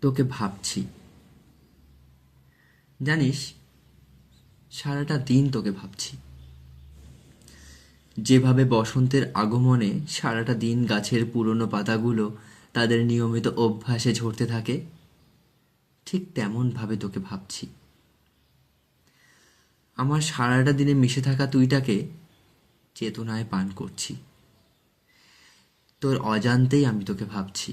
তোকে ভাবছি। জানিস, সারাটা দিন তোকে ভাবছি। যেভাবে বসন্তের আগমনে সারাটা দিন গাছের পুরনো পাতাগুলো তাদের নিয়মিত অভ্যাসে ঝরতে থাকে, ঠিক তেমনভাবে তোকে ভাবছি। আমার সারাটা দিনে মিশে থাকা তুইটাকে চেতনায় পান করছি। তোর অজান্তেই আমি তোকে ভাবছি,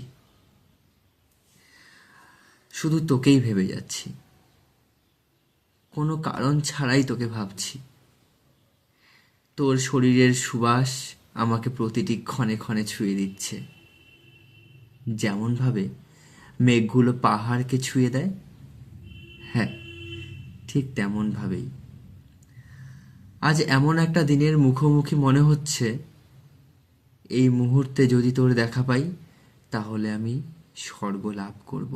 শুধু তোকেই ভেবে যাচ্ছি। কোনো কারণ ছাড়াই তোকে ভাবছি। তোর শরীরের সুবাস আমাকে প্রতিটি ক্ষণে ক্ষণে ছুঁয়ে দিচ্ছে, যেমনভাবে মেঘগুলো পাহাড়কে ছুঁয়ে দেয়। হ্যাঁ, ঠিক তেমনভাবেই আজ এমন একটা দিনের মুখোমুখি মনে হচ্ছে, এই মুহূর্তে যদি তোর দেখা পাই তাহলে আমি স্বর্গ লাভ করব।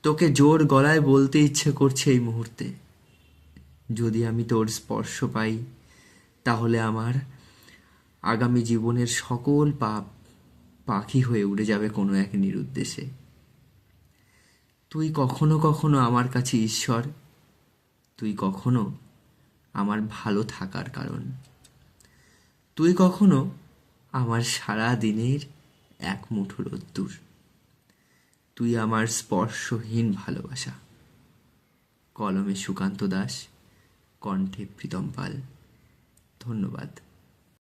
তোকে জোর গলায় বলতে ইচ্ছে করছে এই মুহূর্তে, যদি আমি তোর স্পর্শ পাই তাহলে আমার আগামী জীবনের সকল পাপ পাখি হয়ে উড়ে যাবে কোনো এক নিরুদ্দেশে। তুই কখনো কখনো আমার কাছে ঈশ্বর, তুই কখনো আমার ভালো থাকার কারণ, তুই কখনো আমার সারা দিনের এক মুঠো রোদ্দুর, তুই আমার স্পর্শহীন ভালোবাসা। কলমে সুকান্ত দাস, কণ্ঠে প্রীতম পাল। ধন্যবাদ।